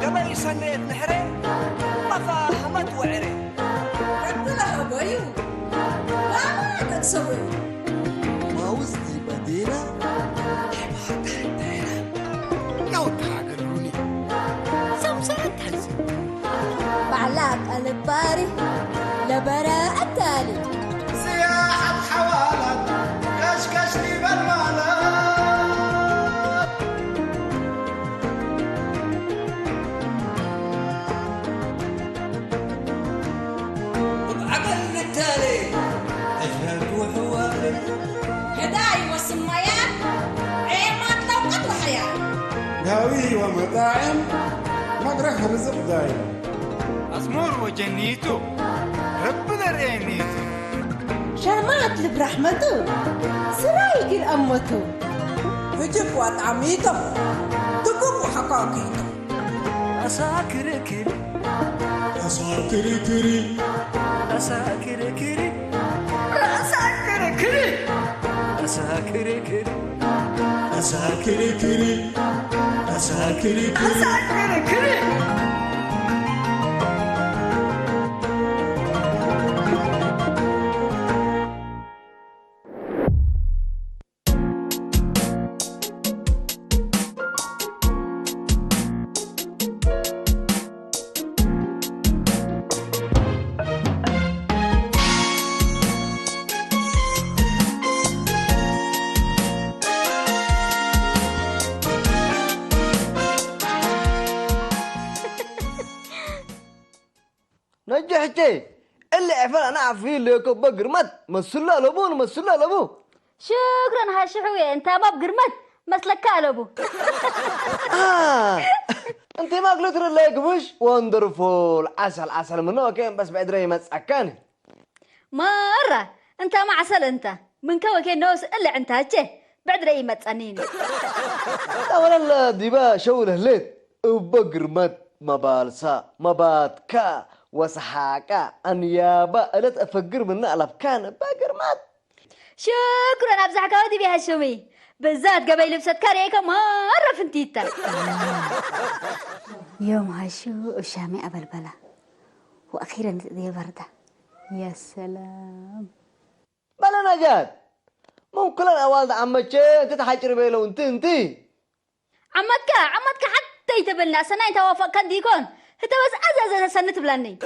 قبل سنة نحري طفى حمد وعري ربنا أبويو ما تسوي ما وزدي بدينا ما تحدينا لو تحقلوني سمسرت حزي بعلاك الباري لبراء التالي سياحة حوالات كشكش لي بالمالات عقل التالي أجهد وحوالي هداي والسميات عيمات لوقت وحياة قهوي ومطاعم مطرح رزق دايم أزمور وجنيتو ربنا رينيتو شامات برحمته سرايك الأمته هجب وطعميته تقوم وحقاقيته أساكر كري أساكر كري أساكر كري أساكر كري أساكر كري أساكر كري أساكر كري أساكر كري نجحتي اللي عفل انا عفيل لك بقرمت مسلا لابو مسلا لابو شكرا هاشحوي انت ما بقرمت مسلك لابو انت ما قلت لي قبش وندرفول عسل منو كان بس بعد ري مسكاني مرة انت ما عسل انت من كوكي نوس اللي انت هاتشه بعد رأي ما تسأنيني ولا ديبا شوله ليت بقرمت مبالسا مباتكا وسحاكا انيابا الات افقر من الافكان بقرمت شكرا ابزح كودي بها الشومي بالذات قبل لبست كاريكا مرة فنتيتا يوم هاشو الشامي أبلبلة وأخيرا ذي بردة يا سلام بلا نجات ممكن الأوالد عمتشي تتحجر بيلو انتي عمتك حتى يتبلنا سنة انت وافق كان ديكون انت بس أزاز سنة تبلاني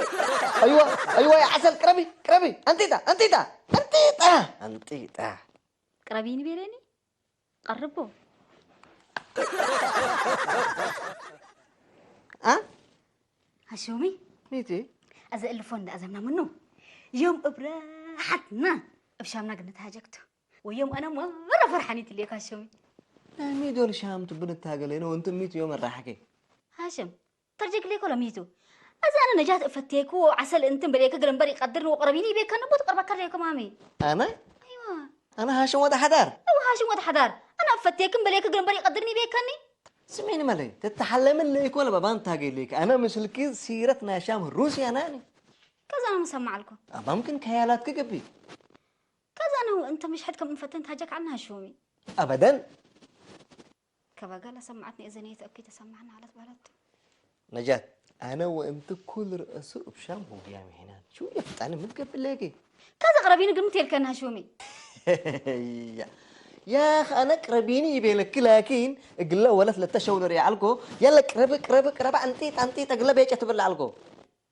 ايوه يا عسل كربي انتيتا قربيني بيريني قربوا هشومي ميتي أزا اللفون ده أزمنا منه يوم براحتنا بشامنا قلنا هاجكته ويوم أنا مرة فرحانيت اللي هاشومي مي دول شام تبن التاقلين وانتم ميتو يوم الراحكي هاشم ترجيك ليك ولا ميتو أزا أنا نجات افتيكو عسل انتم بريك قلن بري قدرني وقربيني بيك أنا بوت قربك ريكو مامي أنا؟ أيوة أنا هاشم وده حدار هاشم وده حدار أنا افتيكم بريك قلن بري قدرني بيك أني سمعني مالي تتحلم ليك ولا بابان تاقي ليك أنا مثلكي سيرتنا شام الروسي أناني كذا أنا مسمع لكم ممكن خيالات كقبي كذا أنا وأنت مش حد كم مفتنت هاجك عنها شومي أبدا كبقالة سمعتني إذا نيت أكيد سمعنا على بلد نجاة أنا وأنت كل رأسه بشام هو يا مهنان شو يفتعني متقبل ليكي كذا قربيني قلت يلكنها شومي يا أخ أنا قربيني يبيلك لكن قل ولا ثلاثة شهور يعلقوا يلا قرب أنتي تقل بيجي تبلع علقوا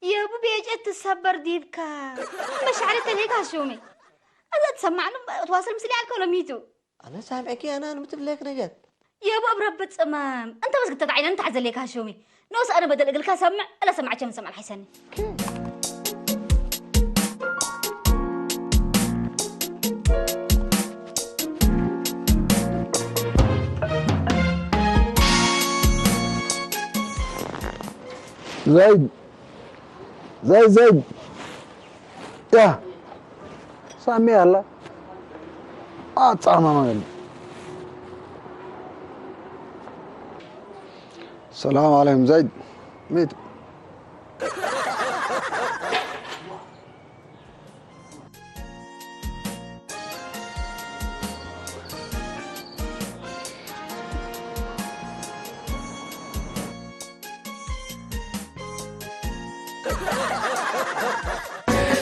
يا أبو بيجي تسبر ديبك مش عارفة هيك هشومي أنا تسمعنا تواصل مسلي على ولا ميتو أنا سامعك أنا متبلك نجاة يا أبو بربة صمام أنت بس قلت تعين أنت عزليك هشومي نوس أنا بدل أقولك أسمع ألا سمعت من سمع الحسني زيد يا سامي الله طعمه السلام عليكم زيد ميت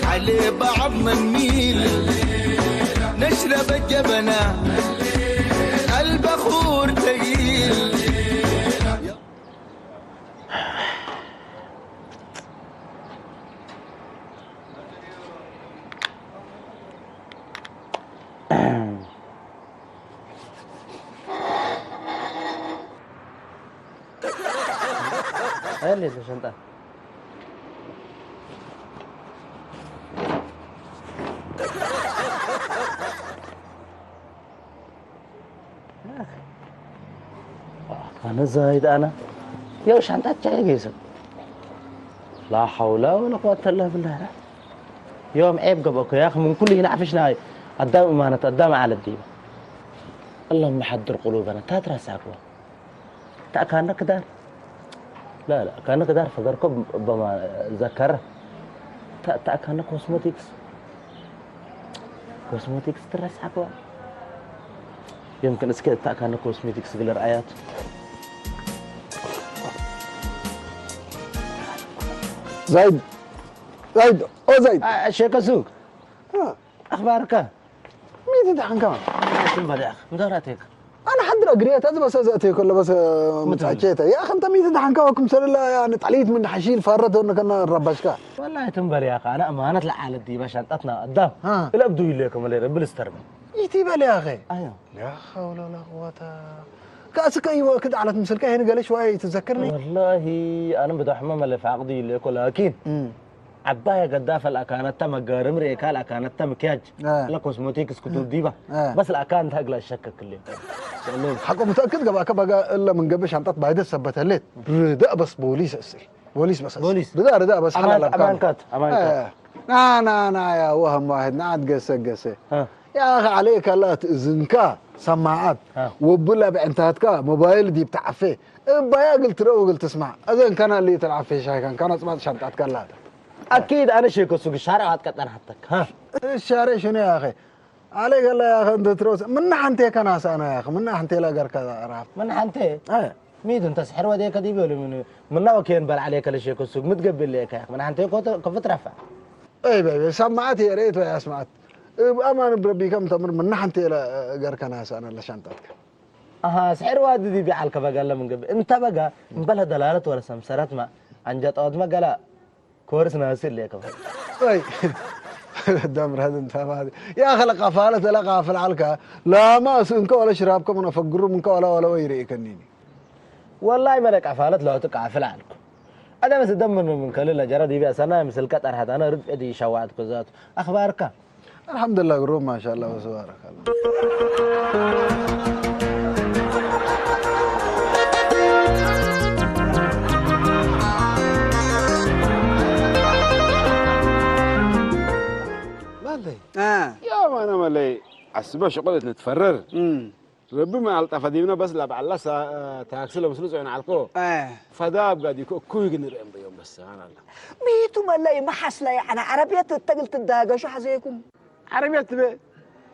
عليه بعضنا نميل نشرب الجبنة البخور تقيل. ايه اللي الشنطة؟ أنا زايد أنا يا وش أنت تعيسك لا حول ولا قوة إلا بالله. يوم عيب قبك يا أخي من كل هنا عفشنا قدام أمانة قدام على الدين. اللهم حضر قلوبنا تاترى ساقوا كأنك دار لا كأنك دار فقركم بما ذكر كأنك كوسموتكس ترى ساقوا يمكن اسكت كأنك كوسموتكس قل رأيات زايد او زايد شيخ سوق اخبارك مين تدعن كمان شو بدأ مداراتك انا حد اقريت هذا بس ازاتي كله بس متعجيته يا اخي انت مين تدعن كواكم سر الله يعني تعليت من حشيل فرته انك انا الربشكا والله تنبر يا اخي انا امانه العالة دي باش شنطتنا قدام الابدو يليكم اللي رب الاسترمي يتيبل يا اخي ايوه لا حول ولا قوه كاسك ايوه كده على تمسلك هنا قال شويه تذكرني والله انا بدو حمام اللي في عقدي اللي لكن عباية قدافة الأكانة تم قارم ريكا الأكانة تم كياج لا كوسموتيكس كتب ديبا بس الأكانة تهقل الشكة كله حقه متأكد قبل إلا من قبل شنطات بعد السبت الليت رداء بس بوليس أصلي بوليس رداء بس أمان كات أنا يا وهم واحد نعد قسة يا أخي عليك لا تزنكا سماعات وبلا بعنتاتك موبايل دي بتعفيه بايا قلت رو قلت اسمع أذن كان اللي تلعب في شاي كان سمعت شنطات كلا أكيد أنا شيكو سوق الشارع هتكتر حتك الشارع شنو يا أخي عليك الله يا أخي أنت تروس من حنتي كناس أنا يا أخي من حنتي لا قر كذا أعرف من حنتي ميد أنت سحر وديك دي بيقولوا من نوكين بل عليك لشيكو سوق متقبل ليك يا أخي من حنتي كفت رفع أي بيبي سمعتي يا ريت يا سمعت أمان بربي كم تمر من حنتي لا قر كناس أنا لشنطتك سحر وادي دي بيعلك بقى من قبل أنت بقى بلا دلالة ولا سمسرات ما عنجت أدمى قلا كورس ناسل ليك أي الدمر هذا انت هذه يا أخي قفالة لا قافل عليك لا ما سنك ولا شرابكم أنا فقروا منك ولا ويري كنيني والله ما لك قفالة لا تقافل عليك أنا بس دم من كل الجرا دي بس أنا مثل كتر هذا أنا رد أدي شواعد كذات أخبارك الحمد لله قروم ما شاء الله وسبارك الله يا ما انا مالي عسبه شغلت نتفرر ربي ما الطف دينا بس لا بعلا تاكسي لو مسلوس عين علقو فداب قاعد كوي نرم بيوم بس سبحان الله ميتو مالي ما حصل يعني عربيه تتقل تداغ شو حزيكم عربيه تبي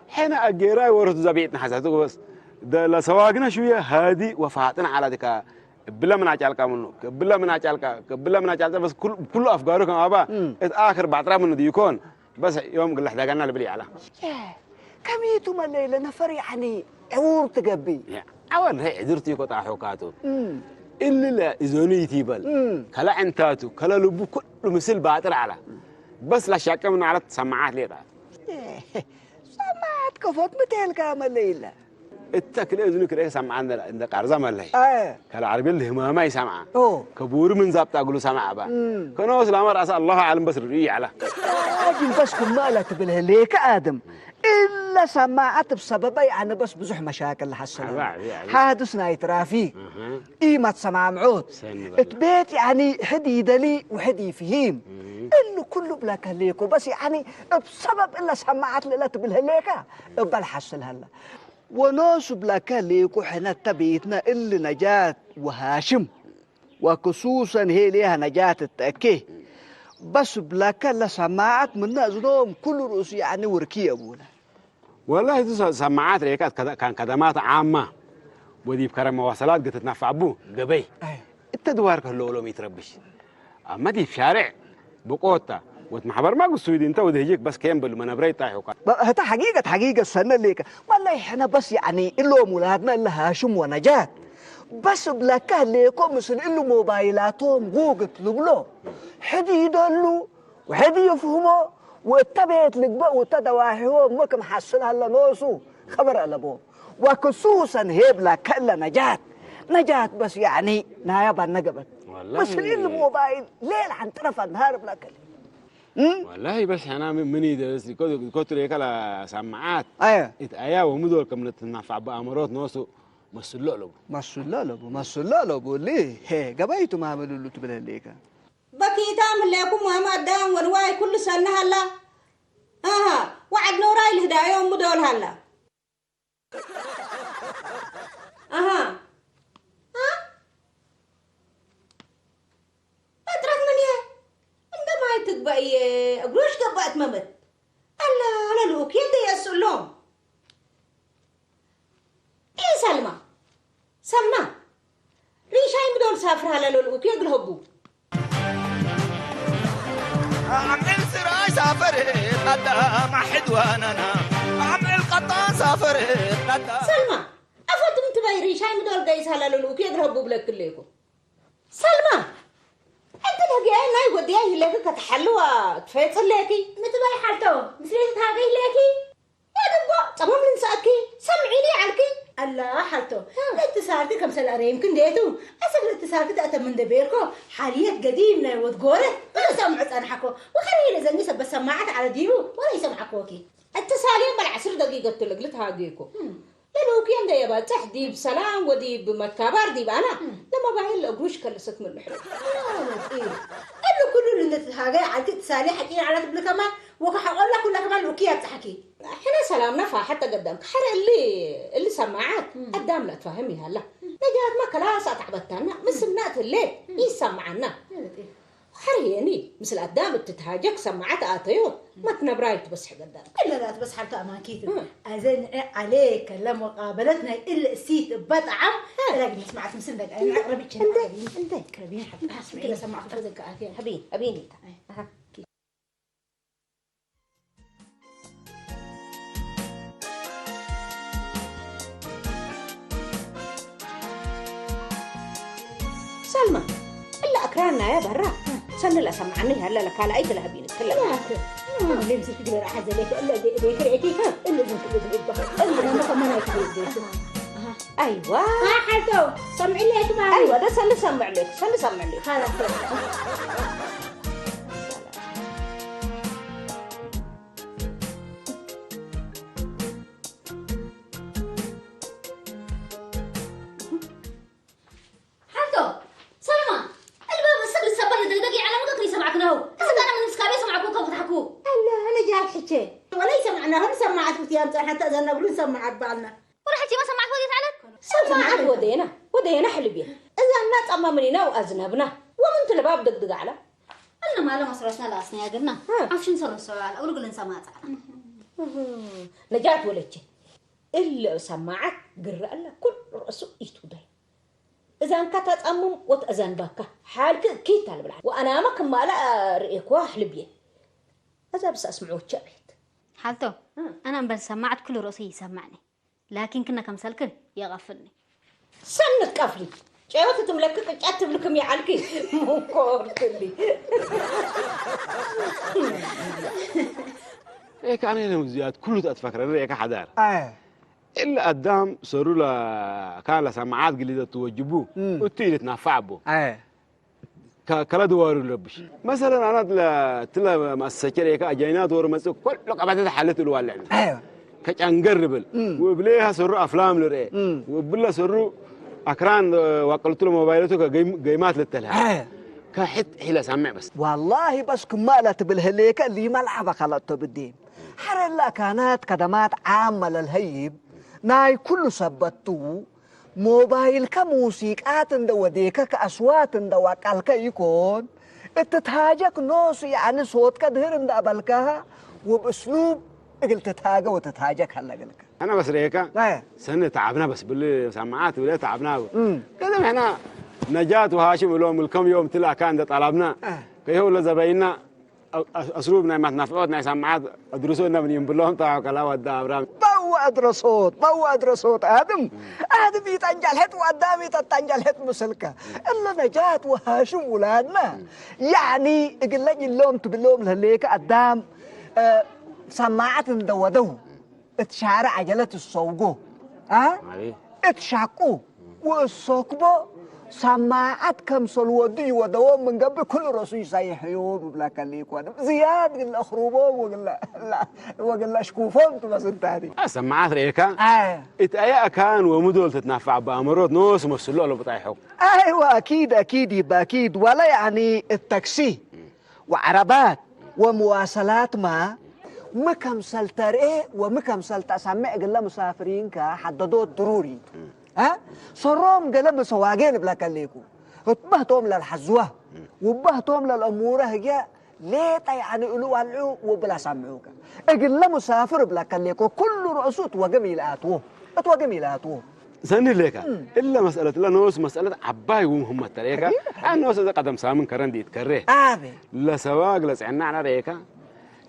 حين اجيراي ورث زبيتنا حساتو بس ده لا سواقنا شويه هادي وفاتنا على ذيك بلا من اجالك منو بلا من اجالك بس كل افكاركم ابا اخر بعد من ديكون بس يوم قل لحدا قلنا لبلي على كميتو مالي نفر يعني عور تقبي اول هي عذرتي قطع حوكاتو اللي لا اذونيتي بل كلا عنتاتو كلا لبو كل مثل باطل على بس لا شك من على سماعات لي سماعات كفوت مثل كامل ليلة التكل اذنك ليه سمعنا عندك عرزه مالي كلا عربي اللي ما ما يسمع كبور من زابط اقول سمع با كانوا سلام راس الله اعلم بس رؤي على اجل بس كمالة بالهليك ادم الا سماعات بسبب يعني بس بزح مشاكل حصل حادثنا يترافي قيمة سماع معود اتبيت يعني حدي دلي وحدي فهيم انه كله بلا كليكو بس يعني بسبب الا سماعات ليلة بالهليك بالحصل هلا وناس بلا كليكو حنا تبيتنا اللي نجاة وهاشم وخصوصا هي ليها نجاة التأكيه بس بلا كلا سماعات من أزنهم كل رؤوس يعني وركي أبونا والله دي سماعات ريكات كان خدمات عامة ودي بكرم مواصلات قد تتنفع أبوه قبي التدوار كله لو ميتربش أما دي في شارع بقوتا وتمحبر ما قصودي انت ودهجيك بس كيم بل من بريت تاعي وقال هتا حقيقة السنة ليك والله احنا بس يعني إلو مولادنا إلا هاشم ونجاة بس بلاكه ليكو مثل إلو موبايلاتهم جوجل له حدي يدلو وحدي يفهمه واتبعت لك بقى وتدواحيهم ما كم حصلها إلا نوسو خبر على بو وخصوصا هيبلا كلا نجاة بس يعني نايبها نقبت بس إلو موبايل ليل عن طرف النهار بلا كلي والله بس انا مني درس كنت ليك على سماعات ايوه اتايا ومدول كم نتنفع بامرات نوسو مسلولو ليه هي قبيتو ما عملوا له تبل ليك بكي تعمل لكم ما دام ونواي كل سنة هلا وعد نوراي الهدايا ومدول هلا أدرك من يه عندما تقبأي أقولوش قبأت ممت ألا لوك يدي يسألهم إيه سلمى ريشاي مدول سافر هلا لوك يقلهبو عمل سراي سافر قدام حدواننا عمل قطان سافر قدام سلمى أفضل انت باي ريشاي مدول قيس هلا لوك يقلهبو بلك كليكو سلمى انت لقيا ناي ودياه لك كتحلوا تفيت لكي متباي حالته مسريت هاغي لكي يا دبا تمام لنساكي سمعيني علكي الله حالته الاتصال كم سنه يمكن ديتو اسق الاتصال كده اتم من دبيركو حاليات قديمه وتقوله ولا سمعت انا حكو وخليني زني سب سماعات على ديبو ولا يسمعكوكي اتصالين بالعشر دقيقه تلقلت هاجيكو لانه كان ده يبقى تحدي بسلام ودي بمكابر دي انا لما باين القروش كلست من الحلو ايه قال له كل اللي انت هاجي على تسالي حكي على تبل كمان وهقول لك كلها كمان روكيات تحكي احنا سلامنا فحتى قدامك حرق اللي سماعات قدام لا تفهمي هلا نجات ما كلاس تعبتنا مسمنات الليل يسمعنا حريني مثل قدام بتتهاجك سماعات آتيو ما تنبرايت بس قدام إلا لا بس حالته أماكيت أزين عليك لما قابلتنا إلا سيت بطعم تلاقي سمعت مسندك أنا عقربي كنا انت كربين حبي كده سمعت فزك آتين أبيني سلمى إلا أكرهنا يا برا سن لا سمعني هلا لك على أي تلهبين كلها ليه بس تقدر أحد زيك إلا ذيك رأيتي إلا زين كده بالبحر إلا أنا كمان هيك أيوة ما حلتو سمعي لي يا كمان أيوة ده سن سمع لك خلاص وليس معنا هم سمعت بتيام حتى إذا نقولون سمعت بالنا ورحتي ما سمعت وديت عليك سمعت ودينا حلبي إذا الناس أمامنا وأذنبنا ومن تلباب دقدق على أنا ما له مصرفنا لأسنا يا قلنا عفشين صار السؤال أقول قلنا سمعت نجات ولتي إلا سمعت قرأ لها كل رأسه يتودي إذا أنك تتأمم وتأذن بك حالك كي تعلم الحال وأنا ما كم لا رأيك واحلبيه هذا بس أسمعه تشابه حالته أنا بس سمعت كل رأسي يسمعني لكن كنا كم سلكن يغفلني سنة كفلي شايفة تملكك أكتب لكم يا علكي مو كورتلي هيك أنا زياد كله تتفكر أنا هيك حدار إلا قدام صاروا له كان له سماعات قليلة توجبوه وتيجي تنفع به كلا دوار لبش مثلا أنا تلا مسكر هيك أجينات ور مسك كل لك أبدا حلت الوالع كأن قربل وبليها صاروا أفلام لرئي وبلا صاروا أكران وقلت له موبايلته كجيمات للتلها كحت حلا سمع بس والله بس كمالة بالهليكة اللي ملعبة خلطته بالدين حر لا كانت كدمات عامة للهيب ناي كل سبتو موبايل كموسيقات وديك كأصوات وقالك يكون اتتهاجك نوس يعني صوت كدهر قبلكها وبأسلوب قلت تتهاجى وتتهاجك هلا قلك أنا بس ريكا سنة تعبنا بس باللي سماعات ولا تعبنا كذا احنا نجات وهاشم لهم الكم يوم طلع كان ده طلبنا كيهو لزبايننا اسلوبنا ما تنافقوتنا سماعات ادرسونا من ينبلهم تاع كلا ودا ابراهيم بو ادرسوت ادم يتنجل حت وقدامي تتنجل حت مسلكه الا نجات وهاشم ولادنا يعني اقول اللوم تبلوم لهليك قدام سماعات دودو اتشارع عجلة الصوغو اتشاقو والصوكبو سماعات كم سلودي ودوام من قبل كل رسول سيحيون وبلا كليك وانا زياد قل اخروبو وقل اشكوفون بس انتهي سماعات ريكا اتايا كان ومدول تتنافع بامرات نوس مسلو له بطايحو ايوه اكيد يبقى اكيد ولا يعني التاكسي وعربات ومواصلات ما مكمسل ترقي ومكمسل تسمع قل مسافرين كحددوت ضروري صروم قلم سواقين بلا كليكو بهتهم للحزوة وبهتهم للأمورة هي ليه يعني قلوا العو وبلا سمعوك اقل مسافر بلا كليكو كل رأسوت وجميلاتو اتوجميلاتو زين ليك إلا مسألة لا نوس مسألة عباي وهم التريكة النوس إذا قدم سامن كرن دي تكره لا سواق لا سعنا على ريكة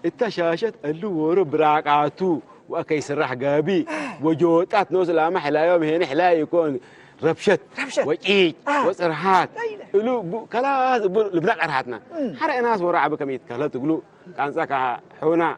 التشاشة اللي ورا براقاتو وأكيس الرح جابي وجوتات نوز لا محلا يوم هنا حلا يكون ربشت وجيج وصرحات لو كلا لبناء أرحتنا حرق ناس ورا عبكم يتكلم تقولوا كان ساكا حونا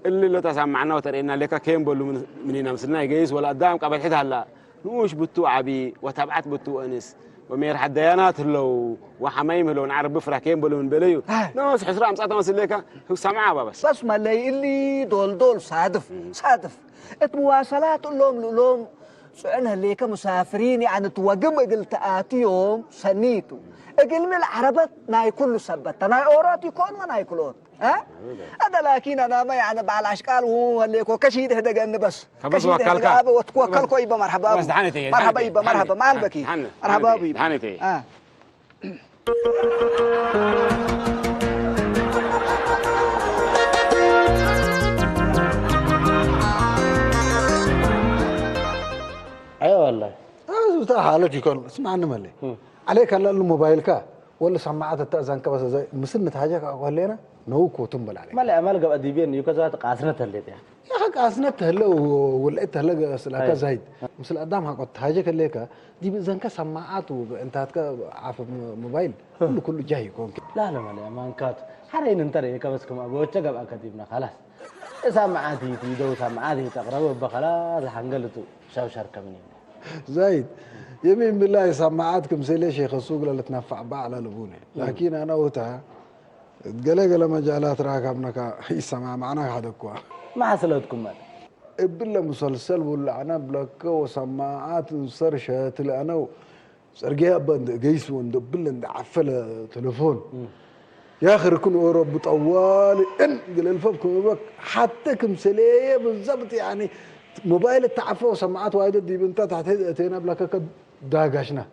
اللي لو تسمعنا وترينا لك كيم بقولوا منين مسنا يجيس ولا قدام قبل حد هلا نوش بتو عبي وتبعت بتو أنس ومير حديانات لو وحمايم لو نعرف بفرح كيم بقولوا من بليو نوس حسرة مسألة مسليكا هو سمعها بس ما اللي دول صادف المواصلات لهم سعنها ليك مسافرين يعني توقم قلت آتيهم سنيتو قل من العربات ناي كله سبت ناي أورات يكون وناي كلون هذا لكن أنا ما يعني بعد الأشكال وهو اللي كشيد هذا جن بس كشيد هذا وتوكل كويبة مرحبا مرحبا ما البكي مرحبا بيبي ايوه والله بتاع حالتي يكون اسمعني مالي عليك هلا الموبايل كا ولا سماعات التأذن كبس زي مسنة حاجة قولينا نوك وتنبل عليه مالي أمال قبل ديبين يكذا قاسنة هليت يا أخي قاسنة هلا ولقيت هلا سلاكا زايد مثل قدام هاك حاجة كليكا دي بزن كسماعات وأنت هتك عارف موبايل كله جاي يكون لا مالي ما انكات حرين انتري كبس كم أبو تجاب أكاديمنا خلاص سماعاتي تيجو سماعاتي تقرب بخلاص حنقلتو شو شركة مني زايد يمين بالله سماعاتكم زي ليش يخصوك لا تنفع بقى على لبوني لكن انا وقتها قال مجالات راكبنك يسمع معنا هذا كوا ما حصلتكم مال بالله مسلسل ولا انا بلك وسماعات سرشات انا سرجيها بند جيس وندبل عفل تليفون يا اخي ركن اوروب طوال ان قال الفبكم حتى كمسليه بالضبط يعني موبايل التعفى وسماعات وايد دي بنت تحت اتينا بلاك داغاشنا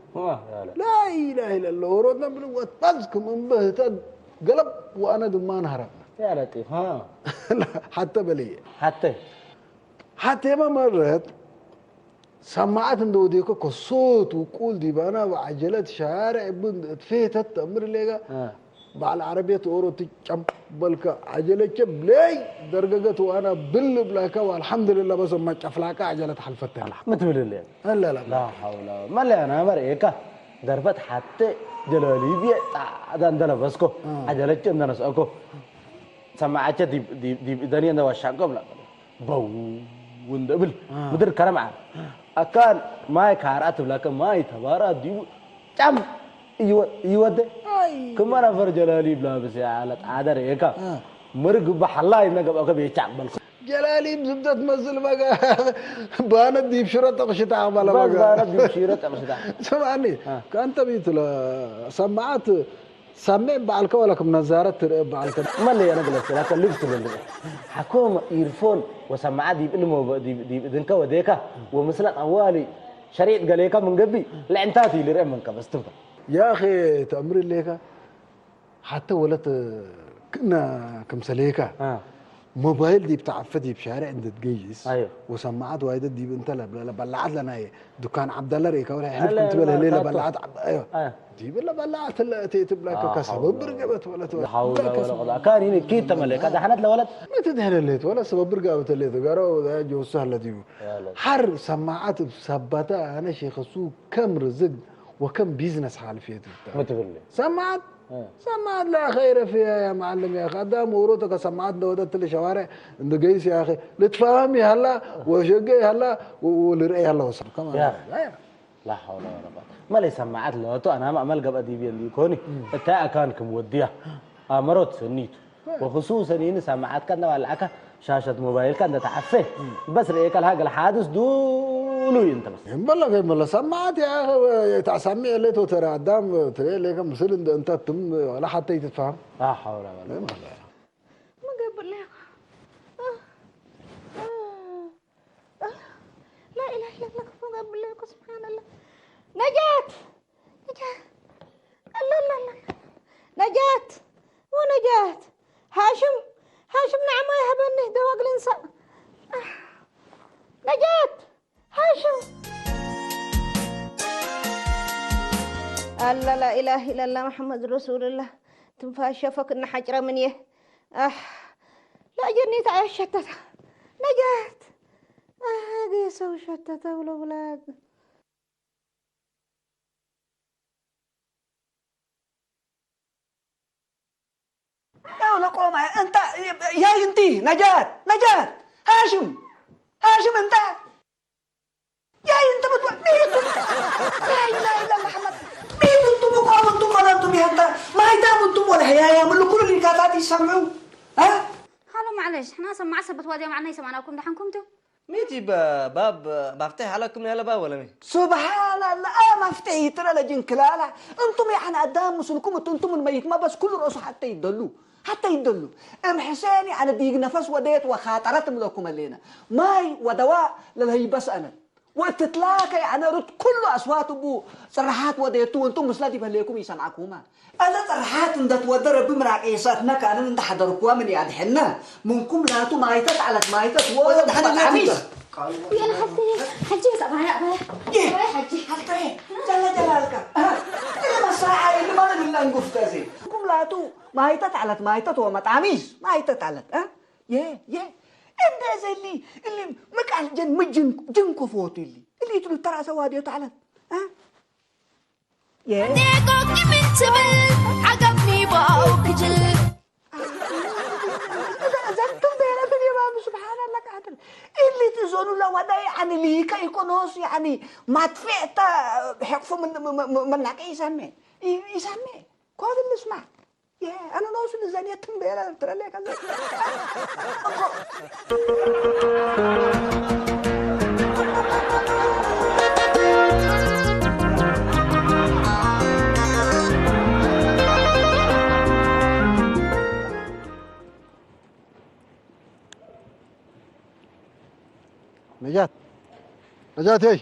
لا اله الا الله ورودنا بنوطزكم من بهتد قلب وانا دمان هرب يا لطيف لا حتى بلي حتى ما مرت سماعات ندوديكو كصوت وقول دي بانا وعجلت شارع ابن تفيتت امر ليغا بعد العربية أورو تجمع بالك عجلة بلاي درجة وأنا بلاك والحمد لله بس ما شفلاك عجلة حلفتها ما تقول لي لا حول ما لا أنا مريكا دربت حتى جلالي بيا عندنا بسكو عجلة عندنا سأكو سماعة دي دنيا ده وشاقم لا بو وندبل مدير كرم أكان ما يكارات بلاك ما يتبارا ديو جم يود كمان أفر جلالي بلا بس يا على عادر إيكا مرق بحلا إنك أبغى بيشاق بالك جلالي بزبدة مزل بقى بانا ديب شرطة مشيت عمله بقى بانا ديب شرطة مشيت سمعني كأنت بيتلا سماعات سمع بعلك ولا كم نزارة بعلك ما اللي أنا قلت لك لبست اللي حكومة إيرفون وسماعات ديب إلمو ديب دنكا وديكا ومثلا أولي شريط قاليكا من قبي لعنتاتي اللي رأي منك بس تفضل يا أخي تأمر الليكا حتى ولت كنا كمسليكا موبايل دي بتاع فدي بشارع عند تجيس أيوه وسماعات وايد دي بنت لا بلعت لنا دكان عبد الله ريكا ولا عرفت كنت بلا ليله بلعت ايوه دي بلا بلا تبلاك كسبب برقبت ولا لا حول ولا قوة كان هنا كيد تملك هذا حنات لولد ما تدهن الليت ولا سبب برقبت الليت قالوا ذا جو سهلة دي حر سماعات بثبتها أنا شيخ سوق كم رزق وكم بيزنس حال فيه ما تقول لي سماعات سماعات لا خير فيها يا معلم يا أخي هذا موروتك سماعات دودت الشوارع عند قيس يا أخي لتفهمي هلا وشقي هلا ولرأي هلا وصل كمان لا حول ولا قوة ما لي سماعات لو أنا ما ألقى بدي بيلي كوني التاء كان كمودية مرات سنيت وخصوصا إن سماعات كنا والعكا شاشة موبايل كنا تعفه بس رأيك الحاجة الحادث دولو أنت بس بالله سماعات يا أخي تعسمي اللي ترى قدام ترى ليك مثل أنت تم ولا حتى تفهم لا حول ولا قوة ما قبل لك لا إله إلا الله ما قبل لك سبحان الله نجاة الله نجاة ونجاة هاشم نعم يا هبني دواق الإنسان نجاة هاشم الله لا إله إلا الله محمد رسول الله تنفاش شفك إن حجرة منيه لا جنيت على الشتت نجاة هذه سو شتت والأولاد يا ولا قوم انت يا انتي نجاة هاشم انت يا انت بتقول لا اله الا محمد مين انتم وقام انتم ولا انتم هذا ما يدام انتم ولا هي من كل اللي كاتات يسمعوا ها حلو معلش احنا سمع سبت وادي معنا يسمعناكم دحنكم تو ميتي باب مفتاح عليكم يا باب ولا مي سبحان الله مفتاح ترى لجن كلاله انتم يعني قدام مسلكم انتم الميت ما بس كل رؤوس حتى يدلوا ام حسيني على ديق نفس وديت وخاطرت لكم اللينا ماي ودواء للهي بس انا وتتلاقى يعني رد كل اصوات ابو صرحات وديتو وانتم مسلاتي بهليكم يسمعكوما انا صرحات اندت ودر بمراق عيساتنا كان انت حضركوا من يد حنا منكم لا تو مايتت على مايتت ولا حميس يا انا حجي بس ابغى حجي حتى جلالك ما ساعه اللي ما نقول نقفت زي منكم لا تو مايتت على مايتت ومطعميس مايتت على يه انت زي اللي مقعد جن كفوت اللي تقول ترى سوادي تعالى يه ديقوك من تبل عقبني باوكجل زنتم بينا في اليوم سبحان الله قادر اللي تزونوا لو هذا يعني ليك يكونوس يعني ما تفعت حقفوا من لك يسمي كل اللي اسمع يا أنا نوصل الزانية تنبيرة ترى ليك نجاة هي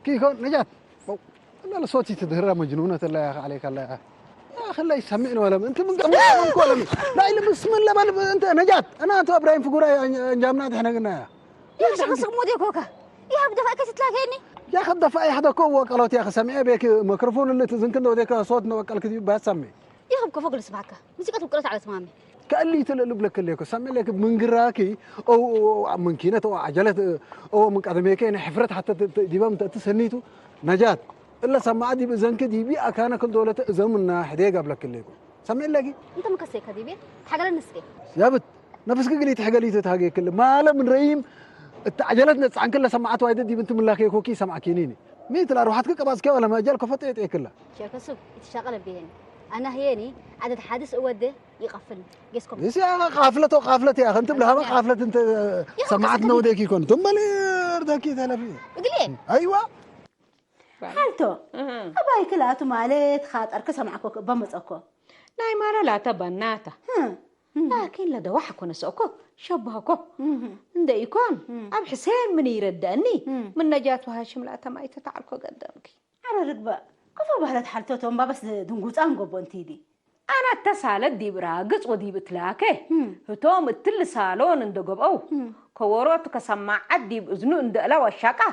كيف نجاة لا صوتي تظهر مجنونة الله عليك الله يا أخي الله يسمعني ولا أنت من قبل ولا لا إلا بسم الله أنت نجاة أنا أنت إبراهيم فقورة جامنات إحنا قلنا يا شخص مودي كوكا يا بدفع كيس تلاقيني يا أخي دفع أي حدا كوك قالت يا أخي سمعي بيك ميكروفون اللي تزنكن وديك صوت نوكل كذي بس سمي يا أخي فوق اللي سمعك موسيقى وقرأت على اسمامي كأني تلقلب لك اللي سمي لك من قراكي أو من كينة أو عجلة أو من قدميكين حفرت حتى ديبام تسنيتو نجاة إلا سمع دي بزنك دي بي أكان كل دولة زمنا حديقة قبلك اللي سمع لك أنت مكسيك هذي بي حاجة للنسكي يا بت نفسك قليت حاجة لي تتحقق كل ما له من ريم عجلتنا عن كل سمعت وايد دي بنت من الله كوكي سمع كينيني مين تلا روحتك كباس كي ولا ما جالك فتيت إيه كلها شركة سوق تشتغل بيهن أنا هيني عدد حادث أوده يقفلني جسكم بس يا قافلة يا أخي أنت بلها ما قافلة أنت سمعتنا وديك يكون ثم لي رداكي ثلاثين قليل أيوة حالته أباي كلاتو مالت خاطر كسمعكو بمصكو لا ما لا تبناته لكن لدى وحكو نسوكو شبهكو ندا يكون أب حسين من يردني من نجاة وهاشم لا تماي تتعلكو قدامك على ركبة كفو بهلت حالته تومبا بس دنقوت أنقو انتيدي أنا اتصالت دي براقص ودي بتلاكي هتوم التل سالون اندقب أو كوروت كسماعات دي بأذنو اندقلا والشاكا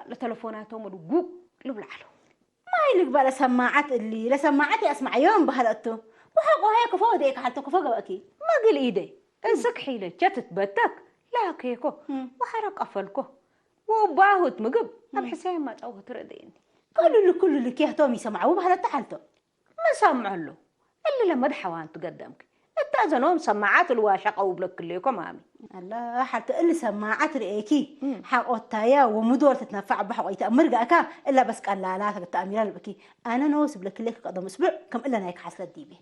لتلفوناتهم الوقوق لبلعلو ما يلق بلا سماعات اللي لا سماعاتي اسمع يوم بهلقته وحقه هيك فوق ديك حتى كفوق اكيد ما قل ايدي انسك حيلة جت تبتك لا كيكو وحرك قفلكو وباهو تمقب ام حسين ما تاوه ترديني كل اللي كيه تومي سمعوا بهلقته حالته ما سمع له اللي لما دحوان تقدمك التازنوم سماعات الواشقة وبلك ليكم مامي الله حتى اللي سماعات رئيكي حق التايا ومدور تتنفع بحق يتأمر أكا إلا بس قال لا التأميران البكي أنا نوس بلك ليك قدام أسبوع كم إلا نايك حصلت ديبي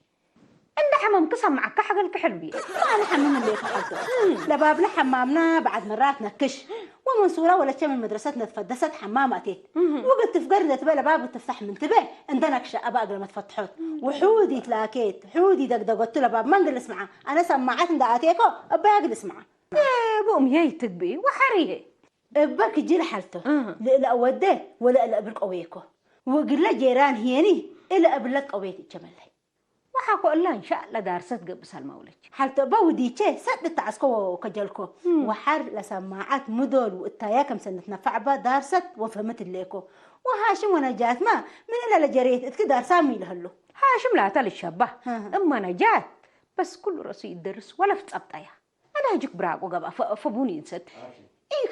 أنت حمام تسمعك حق الكحلبي ما أنا حمام اللي حصلته لباب لحمامنا بعد مرات نكش ومنصورة ولا شيء من مدرستنا تفدست حماماتي وقلت تفقرنا تبى لباب وتفتح من تبى عندنا كشة أبى قبل ما تفتحوت وحودي تلاكيت حودي دقدقت لباب ما نقول اسمعه أنا سمعت دعاتيكو أبى أقول اسمعه بوم ييتك بي وحريه أباك يجي حالته لا وده ولا لا أبلك قويكو وقل له جيران هيني إلا أبلك قويتي جمالي وحاكو الله إن شاء الله دارست قبس المولد حالته باودي شيء سد تعسكو وكجلكو وحر لسماعات مدول والتايا كم سنة نفع با دارست وفهمت الليكو وهاشم ونجات ما من إلا لجريت إتكدار سامي لهلو هاشم لا تالي الشبه أما نجات بس كل رصيد درس ولا في تقطعها أنا هجيك براق وقبا فبوني نسد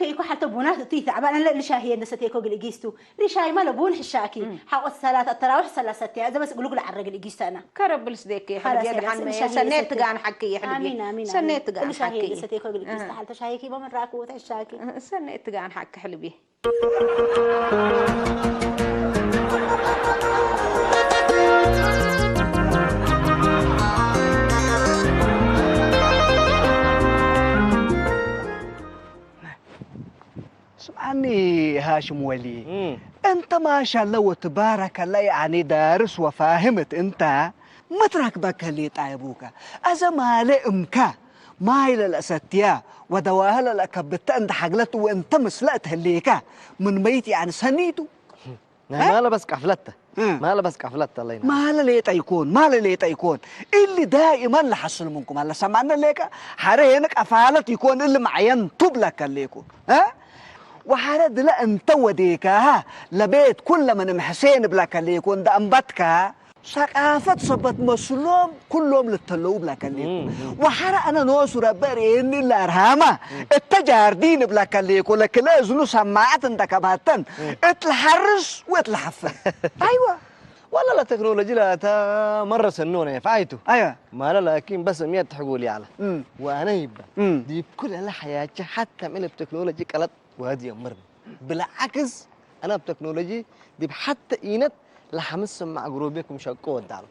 إيكو حتى بونات تيث عبان أنا اللي شاهي نستيكو قل إجيستو ريشاي ما لبون حشاكي حق الصلاة التراوح سلاساتي هذا بس يقولوا على الرجل إجيست أنا كرب الصديقي حبيبي الحين سنيت تقان حكي يا حبيبي آمين سنيت تقان حكي نستيكو قل إجيست حالته شايكي بمن راكو وتحشاكي سنيت تقان حكي حلبي سمعني هاشم ولي انت ما شاء الله وتبارك الله يعني دارس وفاهمت انت متركبك اللي طيبوك اذا ما لامك ما الى الاساتيا ودواهل لكبت انت حقلت وانت مسلت هليك من بيت يعني سنيتو ما لبس كحفلته ما لبس كحفلته الله ينعم ما ليت يكون ما ليت يكون اللي دائما لحصل منكم هلا سمعنا ليك حرينك افعلت يكون اللي معين طبلك الليكم ها وحرد لا انت وديكا لبيت كل من محسين بلاك اللي يكون ده انبتك ثقافة صبت مسلوم كلهم للتلو بلاك اللي يكون وحرق انا نوسو ربري اني الارهامة التجاردين بلاك اللي يكون لكن لازنو سماعات انتك باتن اتلحرس واتلحفن ايوه والله لا تكنولوجيا لا مرة سنونة فايتو ايوه ما لا لكن بس 100 تحقولي على وانا يبقى دي بكل الحياة حتى من التكنولوجيا قالت وهذه أمرني بالعكس أنا بتكنولوجي دي حتى إينت لحمس مع جروبكم شقوا الدعوة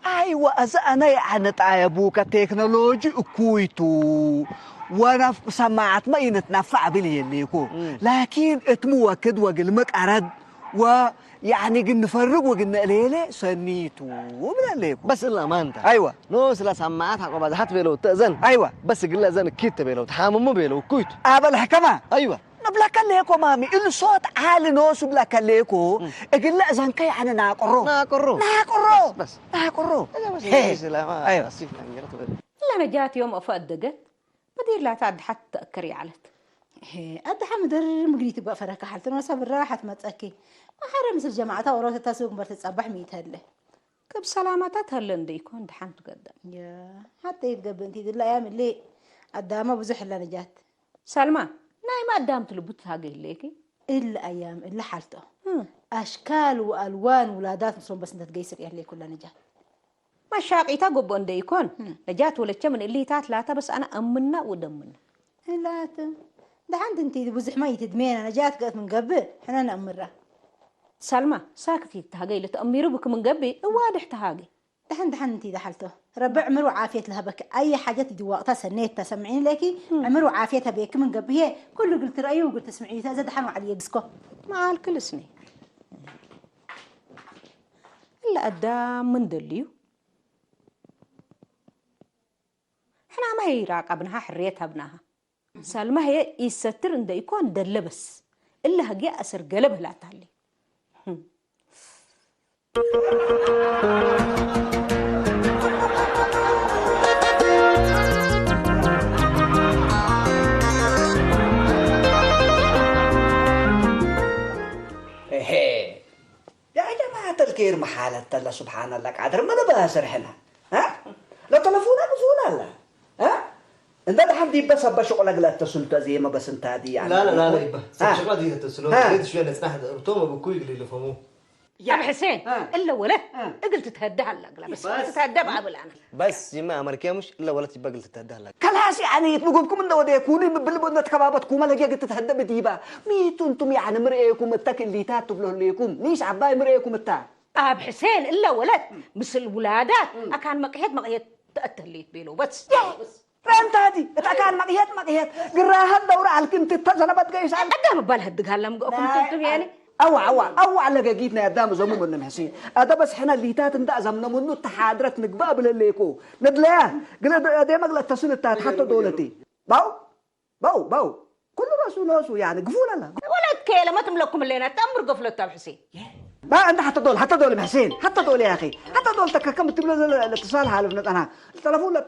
أيوة أذا أنا يعني تعيبوك تكنولوجي أكويتو وأنا سماعت ما ينتنفع بلي اللي يكون لكن اتمو وكد وقلمك أرد ويعني قلنا فرق وقلنا ليلة سنيتو ومن اللي يكون بس إلا ما أنت أيوة نوس لا سماعات حق بعد حتى بيلو تأذن أيوة بس قلنا أذن كيت بيلو تحامم بيلو كويت قابل كمان أيوة نبلاك الليكو مامي الصوت عالي نوس بلاك الليكو قلنا أذن كي يعني ناقرو بس ناقرو أيوة لا نجات يوم أفادقت بدير لا تعد حتى أكري علت أنت حمدر مقريت بقى فرك حالتنا وصاب راحة ما تأكي ما حرم مثل جماعة وروت تسوق مرت تصبح ميت هله كب سلامات هلن ديكون دحين تقدم يا حتى يتقبل انتي دي الأيام اللي قدامه بزح اللي نجات سلمى ناي ما قدامت لبوت هاجي ليكي إلا أيام إلا حالته أشكال وألوان ولادات مصرون بس انت تقيسر يعني كلها نجات ما شاقي تقبل ديكون نجات ولا تشمن اللي تاتلاته بس أنا أمنا ودمنا لا ده عند انتي بزح ما يتدمين انا جات قالت من قبل احنا نأمره سلمى ساكتي تهاجي لتأميرو بك من قبل واضح تهاجي ده انتي دحلته ربع عمر وعافية لها بك اي حاجة تدي وقتها سنيت تسمعين لكي عمر وعافيتها بك من قبل هي كله قلت رأيه وقلت تسمعيه زاد حنو على يدسكو مع الكل سنين إلا قدام من دليو احنا ما هي راقبناها حريتها بناها سلمى هي يستر إن ده يكون دلبس إلا هجي أسر قلبه لا تعلي يا كير محالة تلا سبحان الله قادر ما نبغى سرحنا ها لا تلفونا بفونا لا ها انت الحمد لله بس بشغل قلت تسلت زي ما بس انت هذه يعني لا يبا شغله دي تسلو قلت شويه نسمح توما بكوي اللي فهموه يا ابو حسين الا ولا قلت تتهدى هلا بس تتهدى قبل انا بس يما امريكا مش الا ولا تبقى قلت تتهدى هلا كلاس يعني تبغوكم انه ودا يكونوا بالبنت كبابتكم ما لقيت تتهدى بديبا ميتوا انتم يعني مرئيكم التك اللي تاتوا له ليكم ليش عباي مرئيكم التا اب حسين الا ولد مثل ولادات اكان مقيت تأتليت بيلو بس فهمت هذه اتاكان مقيت قراها الدوره على كنت تزنبت قيس على قدام بالهدق هلا كنتم يعني اوع لقيتنا قدام زمو من حسين هذا بس حنا اللي تات انت زمنا منه تحادرت نقبابل الليكو ندلاه قلنا ديما قلت تصل تات حتى دولتي باو كل راسو يعني قفولا لا ولد كيله ما تملككم اللينا تمر قفلت ابو حسين ما انت حتى دول حسين حتى دول يا اخي حتى دول تككم تبلغ الاتصال حالف انا التليفون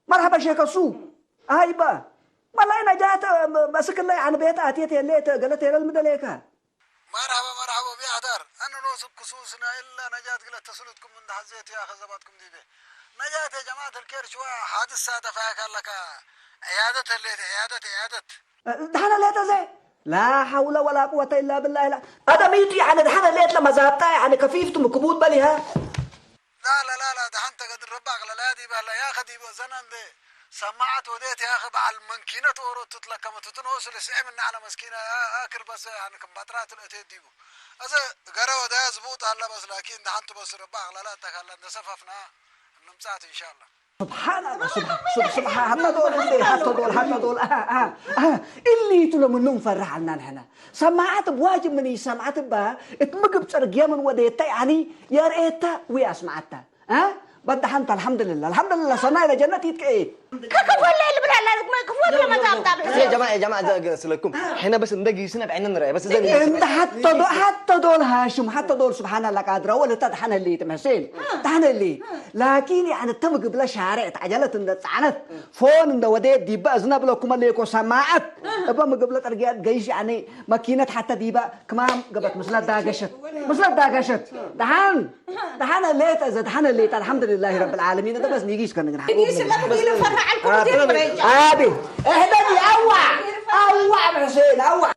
مرحبا شيخ السوق هاي با والله انا جات مسك الله يعني بيت اتيت الليت قالت لي المدليكا مرحبا بيحضر انا نوصل خصوصنا الا نجات قلت تسلتكم من حزيت يا اخي زبطكم دي نجات يا جماعه الكير شويه حادث ساده فيك لك عياده دحنا ليت زي لا حول ولا قوه الا بالله لا هذا ميت يعني دحنا ليت لما ذهبتها يعني كفيفته مكبوت بليها لا دحنت قد رباك لا دي بلا يا اخي دي زنان دي سمعت وديت يا اخي بعد المنكينه ورت تطلع كما تتنوصل سعمنا على مسكينه اكل بس يعني كم بطرات الاتيت ديبو اذا قرا ودا زبوط هلا بس لكن دحنت بس رباك لا تخلى نسففنا نمسات ان شاء الله سبحان الله سبحان حتى دول اللي تلو منهم فرح لنا نحن سمعت بواجب مني سمعت بها اتمقب ترقيا من وديتا يعني يا ريتا ويا سمعتها بدها حنت الحمد لله صنع الى جنتي تكئب كفو الليل بلا لا ما كفو لما تعطى يا جماعه ده لكم احنا بس ندقي سنه بعيننا نراي بس انت حتى دول هاشم حتى دول سبحان الله قادره ولا تدحن اللي تمحسين دحن اللي لكن يعني تم قبل شارع عجله تصعنت فون اند وديت دي بازنا بلكم اللي يكو سماعت ابا قبل ترقيات جيش يعني ماكينه حتى دي بقى كمان قبت مثل داغشت دحن الليت اذا دحن الليت الحمد لله رب العالمين ده بس نيجيش كان نحن يجيش لما بيلو فرح على الكرسي ابي اهدني اوع حسين اوع